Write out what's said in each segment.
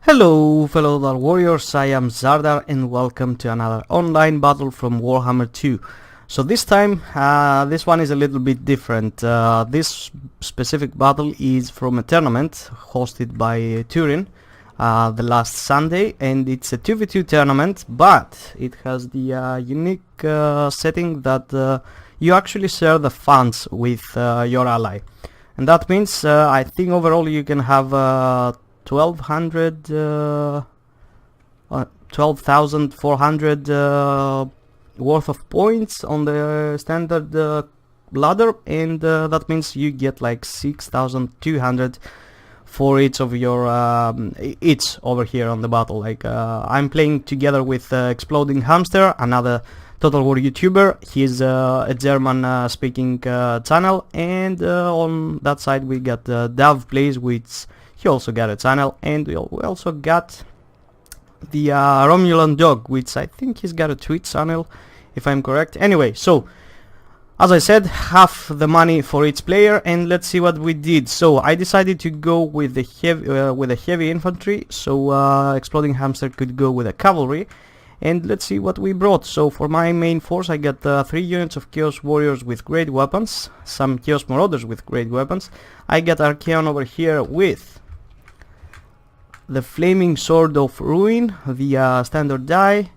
Hello fellow Dark Warriors, I am Zardar and welcome to another online battle from Warhammer 2. So this time, this one is a little bit different. This specific battle is from a tournament hosted by Turin the last Sunday, and it's a 2v2 tournament, but it has the unique setting that you actually share the funds with your ally. And that means I think overall you can have 12,400 worth of points on the standard ladder, and that means you get like 6,200 for each of your each over here on the battle. Like I'm playing together with Exploding Hamster, another Total War YouTuber. He's a German speaking channel, and on that side we got Dav Plays, which he also got a channel, and we also got the Romulan Dog, which I think he's got a Twitch channel, if I'm correct. Anyway, so as I said, half the money for each player, and let's see what we did. So I decided to go with the heavy infantry, so Exploding Hamster could go with the cavalry, and let's see what we brought. So for my main force I got 3 units of Chaos Warriors with great weapons, some Chaos Marauders with great weapons. I got Archaeon over here with the Flaming Sword of Ruin, the standard die,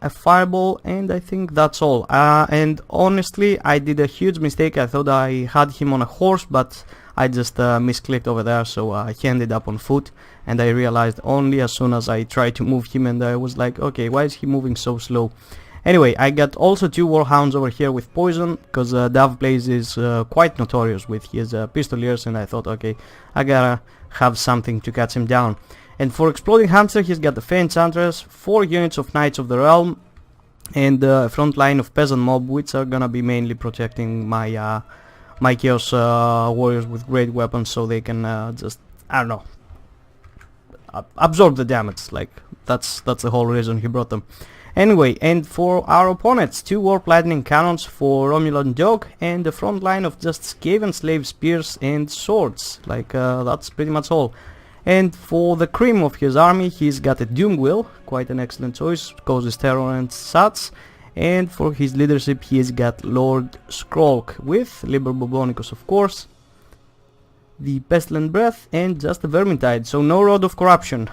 a fireball, and I think that's all. And honestly, I did a huge mistake. I thought I had him on a horse, but I just misclicked over there, so he ended up on foot, and I realized only as soon as I tried to move him, and I was like, okay, why is he moving so slow? Anyway, I got also 2 Warhounds over here with poison, because Dav Blaze is quite notorious with his pistoliers, and I thought, okay, I gotta have something to catch him down. And for Exploding Hamster, he's got the Fey Enchantress, 4 units of Knights of the Realm, and a front line of Peasant Mob, which are gonna be mainly protecting my my Chaos Warriors with great weapons, so they can just, I don't know, absorb the damage. Like that's the whole reason he brought them. Anyway, and for our opponents, 2 Warp Lightning Cannons for Romulan Dog, and the front line of just Skaven Slave Spears and Swords. Like that's pretty much all. And for the cream of his army, he's got a Doom Wheel, quite an excellent choice, causes terror and such. And for his leadership, he's got Lord Skrolk with Liber Bobonicus, of course, the Pestilent Breath, and just the Vermintide, so no Rod of Corruption.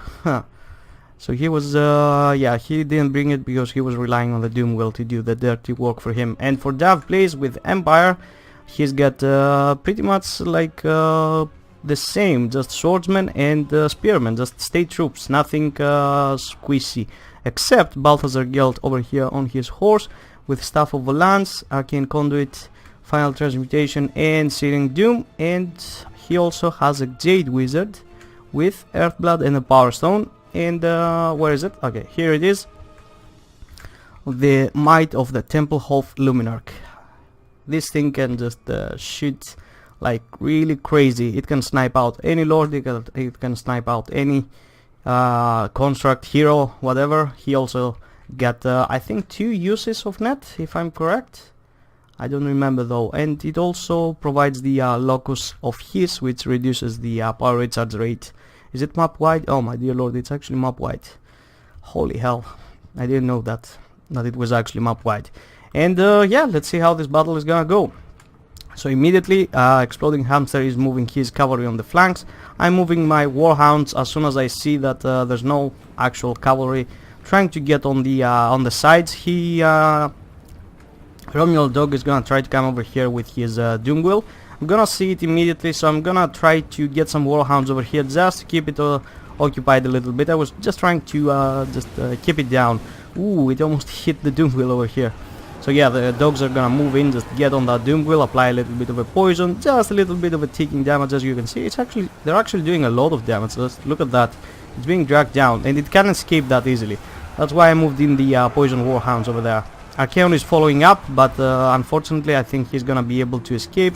So he was, yeah, he didn't bring it because he was relying on the Doom Wheel to do the dirty work for him. And for Dav Plays with Empire, he's got pretty much like the same, just swordsmen and spearmen, just state troops, nothing squishy, except Balthazar Gelt over here on his horse with Staff of Valance, Arcane Conduit, Final Transmutation, and Searing Doom. And he also has a Jade Wizard with Earthblood and a Power Stone. And where is it? Okay, here it is. The Might of the Templehof Luminarch. This thing can just shoot like really crazy. It can snipe out any lord, it can snipe out any construct, hero, whatever. He also got I think 2 uses of net, if I'm correct. I don't remember though. And it also provides the locus of his, which reduces the power recharge rate. Is it map wide? Oh my dear lord, it's actually map wide. Holy hell, I didn't know that it was actually map wide. And yeah, let's see how this battle is gonna go. So immediately Exploding Hamster is moving his cavalry on the flanks. I'm moving my Warhounds as soon as I see that there's no actual cavalry trying to get on the sides. Romulan Dog is gonna try to come over here with his Doom Wheel. I'm gonna see it immediately, so I'm gonna try to get some Warhounds over here just to keep it occupied a little bit. I was just trying to keep it down. Ooh, it almost hit the Doom Wheel over here. So yeah, the dogs are gonna move in, just get on that Doom Wheel, apply a little bit of a poison, just a little bit of a ticking damage. As you can see, they're actually doing a lot of damage. Let's look at that. It's being dragged down, and it can't escape that easily. That's why I moved in the poison Warhounds over there. Archaeon is following up, but unfortunately I think he's gonna be able to escape.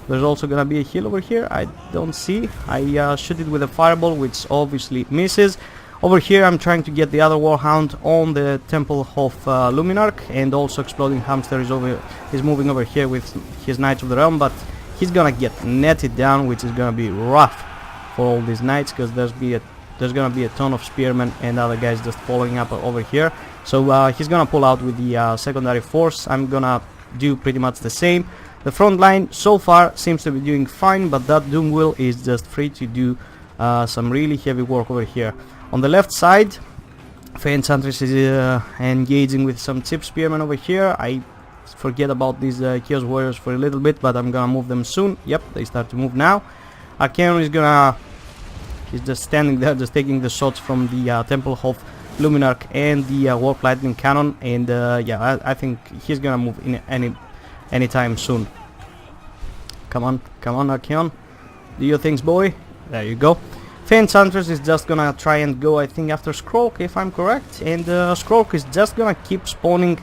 There's also gonna be a heal over here. I don't see. I shoot it with a fireball, which obviously misses. Over here I'm trying to get the other Warhound on the Temple of Luminarch, and also Exploding Hamster is moving over here with his Knights of the Realm, but he's gonna get netted down, which is gonna be rough for all these knights, because there's there's gonna be a ton of spearmen and other guys just following up over here. So he's gonna pull out with the secondary force. I'm gonna do pretty much the same. The front line so far seems to be doing fine, but that Doom Wheel is just free to do some really heavy work over here. On the left side, Fey Enchantress is engaging with some tip spearmen over here. I forget about these Chaos Warriors for a little bit, but I'm gonna move them soon. Yep, they start to move now. Archaon is gonna... he's just standing there, just taking the shots from the Temple of Luminarch and the Warp Lightning Cannon, and yeah, I think he's gonna move in anytime soon. Come on, Archaon, do your things, boy. There you go. Fey Enchantress is just gonna try and go, I think, after Skrolk, if I'm correct, and Skrolk is just gonna keep spawning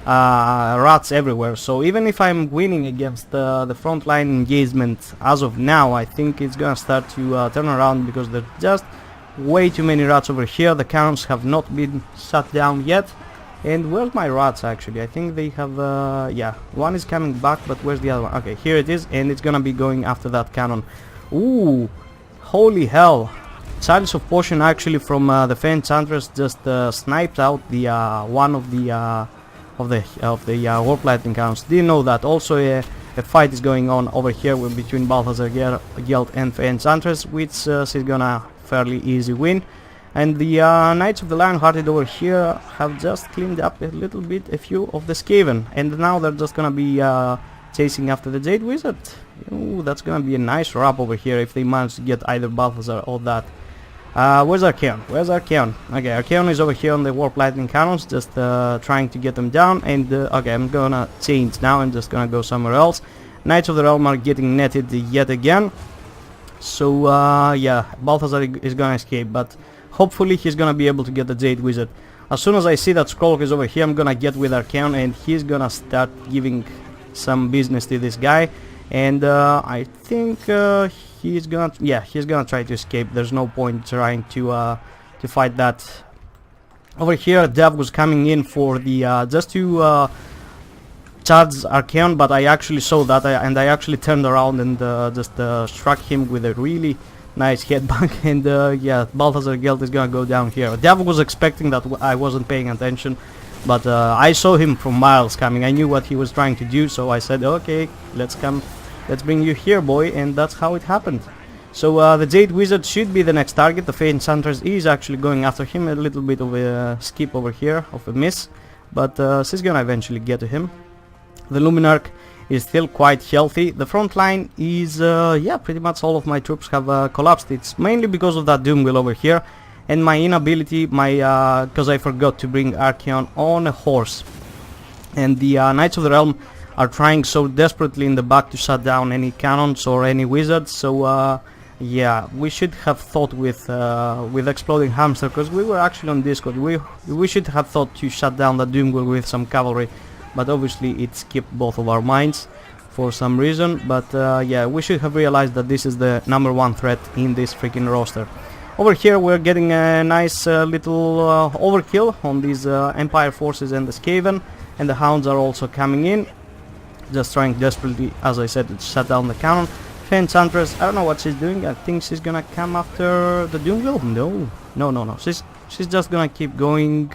rats everywhere. So even if I'm winning against the frontline engagement as of now, I think it's gonna start to turn around, because there's just way too many rats over here. The cannons have not been shut down yet. And where's my rats actually? I think they have yeah, one is coming back, but where's the other one? Okay, here it is, and it's gonna be going after that cannon. Ooh, holy hell. Chalice of Potion actually from the Fey Enchantress just sniped out the one of the Warp Lightning cannons. Didn't know that. Also a fight is going on over here between Balthazar Gelt and Fey Enchantress, which she's gonna fairly easy win. And the Knights of the Lionhearted over here have just cleaned up a little bit a few of the Skaven, and now they're just gonna be chasing after the Jade Wizard. Ooh, that's gonna be a nice wrap over here if they manage to get either Balthazar or that. Where's Archaon? Where's Archaon? Okay, Archaon is over here on the Warp Lightning Cannons, just trying to get them down, and okay, I'm gonna change now. I'm just gonna go somewhere else. Knights of the Realm are getting netted yet again. So yeah, Balthazar is gonna escape, but hopefully he's gonna be able to get the Jade Wizard. As soon as I see that Skrolk is over here, I'm gonna get with Archaon, and he's gonna start giving some business to this guy. And I think he's gonna try to escape. There's no point trying to fight that. Over here, Dev was coming in for the just to charge Archaon, but I actually saw that, and I actually turned around and just struck him with a really nice headbang. And yeah, Balthazar Gelt is gonna go down here. Dev was expecting that I wasn't paying attention, but I saw him from miles coming. I knew what he was trying to do, so I said, okay, let's bring you here, boy, and that's how it happened. So the Jade Wizard should be the next target. The Fey Enchantress is actually going after him. A little bit of a skip over here, of a miss, but she's gonna eventually get to him. The Luminarch is still quite healthy. The front line is, yeah, pretty much all of my troops have collapsed. It's mainly because of that Doom Wheel over here, and my inability, because I forgot to bring Archaon on a horse. And the Knights of the Realm are trying so desperately in the back to shut down any cannons or any wizards. So yeah, we should have thought with Exploding Hamster, because we were actually on Discord. We should have thought to shut down the Doom Wheel with some cavalry, but obviously it skipped both of our minds for some reason. But yeah, we should have realized that this is the #1 threat in this freaking roster. Over here we're getting a nice little overkill on these Empire forces and the Skaven, and the Hounds are also coming in, just trying desperately, as I said, to shut down the cannon. Fey Enchantress, I don't know what she's doing. I think she's gonna come after the Doom Wheel. No. She's just gonna keep going.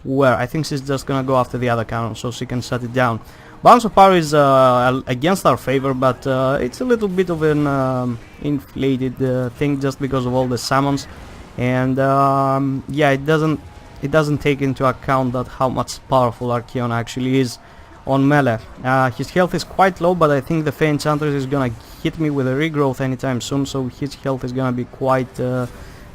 Where? I think she's just gonna go after the other cannon so she can shut it down. Balance of Power is against our favor, but it's a little bit of an inflated thing just because of all the summons, and yeah, it doesn't take into account that how much powerful Archaon actually is on melee. His health is quite low, but I think the Fey Enchantress is gonna hit me with a regrowth anytime soon, so his health is gonna be quite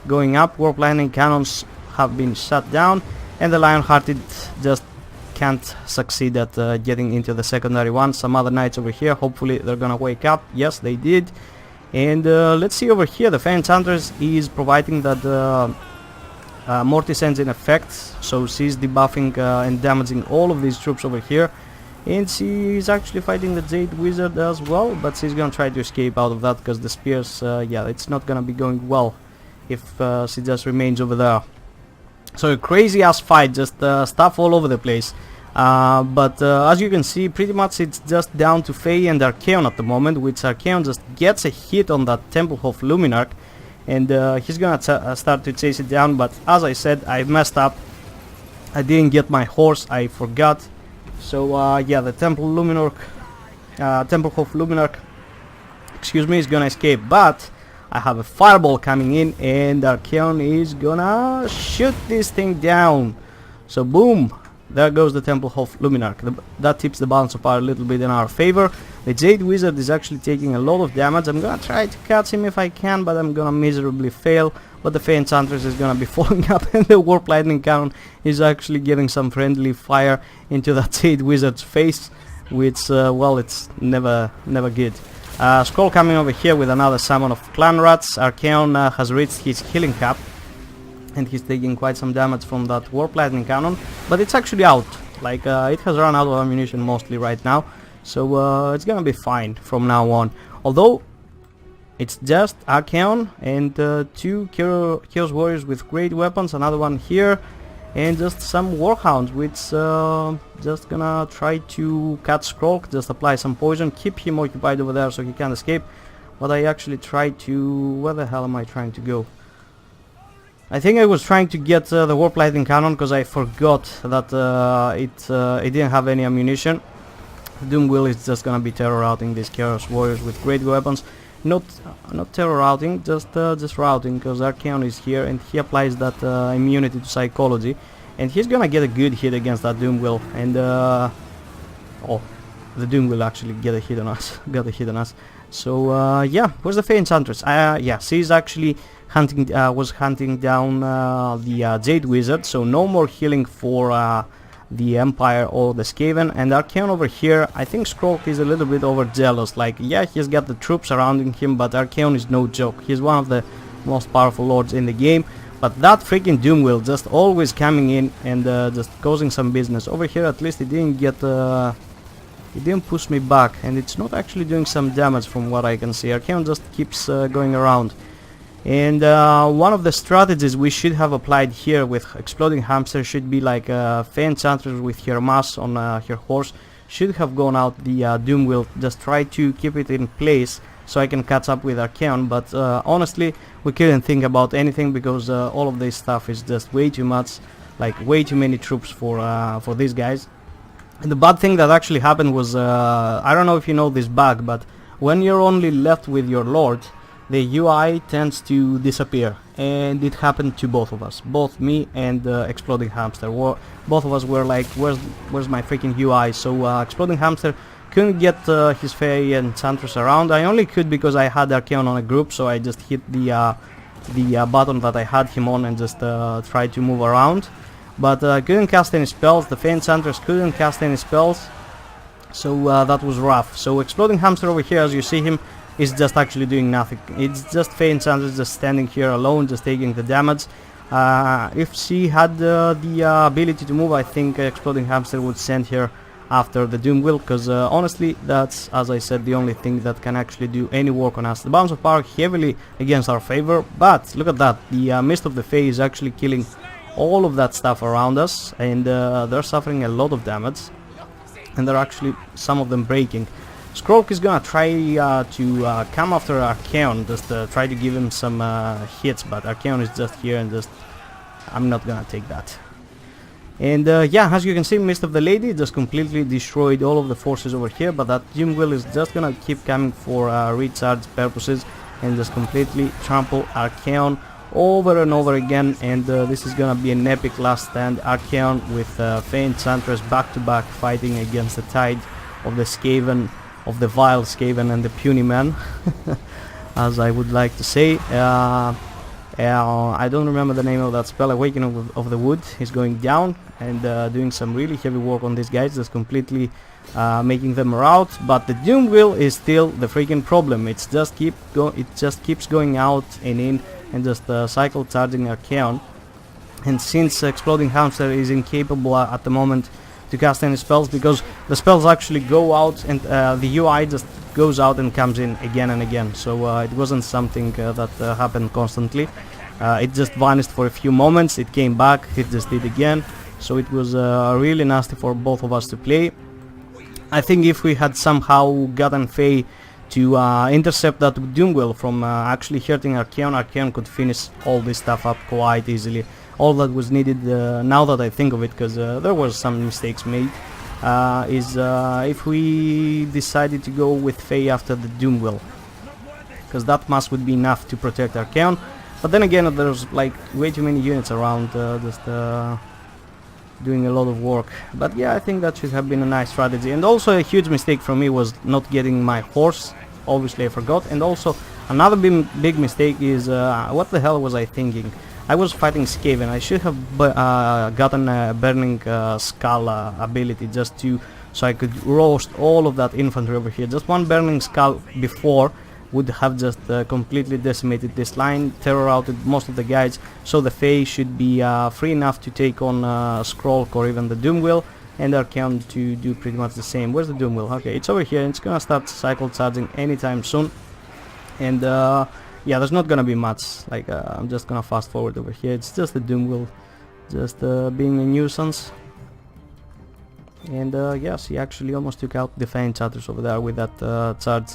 going up. Warp Lightning Cannons have been shut down, and the Lionhearted just can't succeed at getting into the secondary one. Some other knights over here, hopefully they're gonna wake up. Yes, they did. And let's see over here, the Fey Enchantress is providing that Mortis Engine effect, so she's debuffing and damaging all of these troops over here. And she's actually fighting the Jade Wizard as well, but she's gonna try to escape out of that, because the spears, yeah, it's not gonna be going well if she just remains over there. So a crazy ass fight, just stuff all over the place. But as you can see, pretty much it's just down to Fey and Archaon at the moment, which Archaon just gets a hit on that Temple of Luminarch, and he's gonna start to chase it down. But as I said, I messed up. I didn't get my horse, I forgot. So yeah, the Temple Luminarch, Temple of Luminarch, excuse me, is gonna escape. But I have a fireball coming in, and Archeon is gonna shoot this thing down. So boom, there goes the Temple of Luminarch. That tips the balance of power a little bit in our favor. The Jade Wizard is actually taking a lot of damage. I'm gonna try to catch him if I can, but I'm gonna miserably fail. But the Fey Enchantress is gonna be falling up, and the Warp Lightning Cannon is actually getting some friendly fire into that Jade Wizard's face, which, well, it's never good. Scroll coming over here with another summon of Clan Rats. Archeon has reached his healing cap, and he's taking quite some damage from that Warp Lightning Cannon, but it's actually out. Like, it has run out of ammunition mostly right now, so it's gonna be fine from now on. Although, it's just Archeon and 2 Chaos Warriors with great weapons, another one here, and just some Warhounds, which just gonna try to catch Skrulk, just apply some poison, keep him occupied over there so he can't escape. But I actually tried to... where the hell am I trying to go? I think I was trying to get the Warp Lightning Cannon because I forgot that it didn't have any ammunition. Doomwheel is just gonna be terror routing these Chaos Warriors with great weapons. Not terror routing, just routing, because Archeon is here and he applies that immunity to psychology, and he's gonna get a good hit against that Doomwheel, and oh, the Doomwheel actually got a hit on us. So yeah, where's the Fey Enchantress? Yeah, she's actually hunting, was hunting down the Jade Wizard, so no more healing for the Empire or the Skaven. And Archeon over here, I think Skrulk is a little bit overzealous. Like, yeah, he's got the troops surrounding him, but Archeon is no joke. He's one of the most powerful lords in the game. But that freaking Doomwheel just always coming in and just causing some business. Over here, at least it didn't get... it didn't push me back, and it's not actually doing some damage from what I can see. Archeon just keeps going around. And one of the strategies we should have applied here with Exploding Hamster should be like Fey Enchantress with her mass on her horse should have gone out the Doomwheel, just try to keep it in place so I can catch up with Archeon. But honestly, we couldn't think about anything because all of this stuff is just way too much, like way too many troops for these guys. And the bad thing that actually happened was, I don't know if you know this bug, but when you're only left with your lord, the UI tends to disappear, and it happened to both of us, both me and Exploding Hamster. Both of us were like, where's my freaking UI? So Exploding Hamster couldn't get his Fey Enchantress around. I only could because I had Archeon on a group, so I just hit the button that I had him on and just tried to move around. But couldn't cast any spells. The Fey Enchantress couldn't cast any spells, so that was rough. So Exploding Hamster over here, as you see him, is just actually doing nothing. It's just Fey Enchantress just standing here alone, just taking the damage. If she had the ability to move, I think Exploding Hamster would send her after the Doomwheel, because honestly, that's, as I said, the only thing that can actually do any work on us. The balance of power heavily against our favor, but look at that, the Mist of the Fey is actually killing all of that stuff around us, and they're suffering a lot of damage, and they're actually, some of them, breaking. Skrulk is gonna try to come after Archeon, just try to give him some hits, but Archeon is just here and just... I'm not gonna take that. And yeah, as you can see, Mist of the Lady just completely destroyed all of the forces over here, but that Doomwheel is just gonna keep coming for recharge purposes and just completely trample Archeon over and over again. And this is gonna be an epic last stand. Archeon with Fey Enchantress back to back fighting against the tide of the Skaven, of the vile Skaven and the puny man, as I would like to say. I don't remember the name of that spell. Awakening of the Wood is going down and doing some really heavy work on these guys, just completely making them rout. But the Doomwheel is still the freaking problem. It just keeps going out and in and just cycle charging Archeon. And since Exploding Hamster is incapable at the moment to cast any spells, because the spells actually go out and the UI just goes out and comes in again and again, so it wasn't something that happened constantly. It just vanished for a few moments, it came back, it just did again, so it was really nasty for both of us to play. I think if we had somehow gotten Faye to intercept that Doom Wheel from actually hurting Archeon. Archeon could finish all this stuff up quite easily. All that was needed, now that I think of it, because there was some mistakes made, is if we decided to go with Faye after the Doom Wheel, because that must would be enough to protect Archeon. But then again, there's like way too many units around, just doing a lot of work. But yeah, I think that should have been a nice strategy. And also a huge mistake from me was not getting my horse. Obviously I forgot. And also another big mistake is, what the hell was I thinking? I was fighting Skaven. I should have gotten a burning skull ability just so I could roast all of that infantry over here. Just one burning skull before would have just completely decimated this line, terror outed most of the guys, so the Fae should be free enough to take on Skrulk or even the Doom Wheel, and Archeon to do pretty much the same. Where's the Doom Wheel? Okay, it's over here, and it's gonna start cycle charging anytime soon. And yeah, there's not gonna be much, like I'm just gonna fast forward over here. It's just the Doom Wheel, just being a nuisance. And yes, he actually almost took out the Fae Enchanters over there with that charge.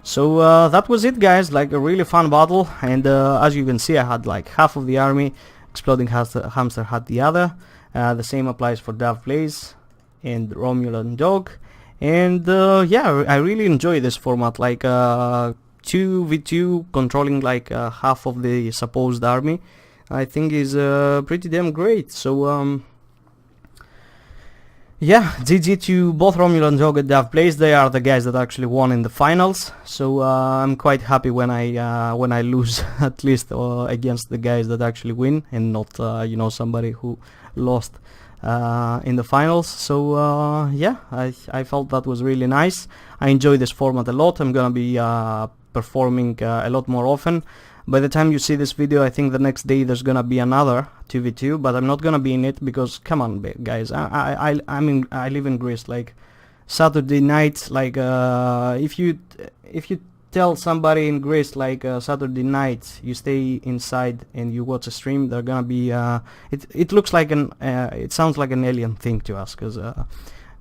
So that was it, guys, like a really fun battle. And as you can see, I had like half of the army, Exploding Hamster had the other. The same applies for Dav Blaze and Romulan Dog. And yeah, I really enjoy this format, like 2v2 controlling like half of the supposed army. I think is pretty damn great. So yeah, GG to both Romulan Dog and Dav Blaze. They are the guys that actually won in the finals. So I'm quite happy when I lose at least against the guys that actually win, and not you know, somebody who lost in the finals. So yeah, I felt that was really nice. I enjoy this format a lot. I'm gonna be performing a lot more often. By the time you see this video, I think the next day there's gonna be another 2v2, but I'm not gonna be in it because, come on guys, I mean, I live in Greece. Like Saturday night, like if you tell somebody in Greece like Saturday night you stay inside and you watch a stream, they're gonna be it looks like it sounds like an alien thing to us, because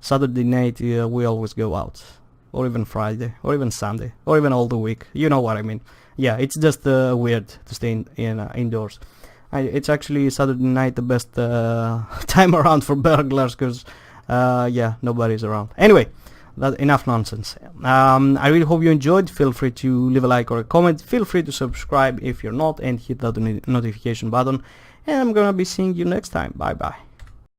Saturday night we always go out, or even Friday, or even Sunday, or even all the week. You know what I mean? Yeah, it's just weird to stay indoors. It's actually Saturday night the best time around for burglars, because yeah, nobody's around. Anyway, that enough nonsense. I really hope you enjoyed. Feel free to leave a like or a comment. Feel free to subscribe if you're not, and hit that notification button. And I'm gonna be seeing you next time. Bye bye.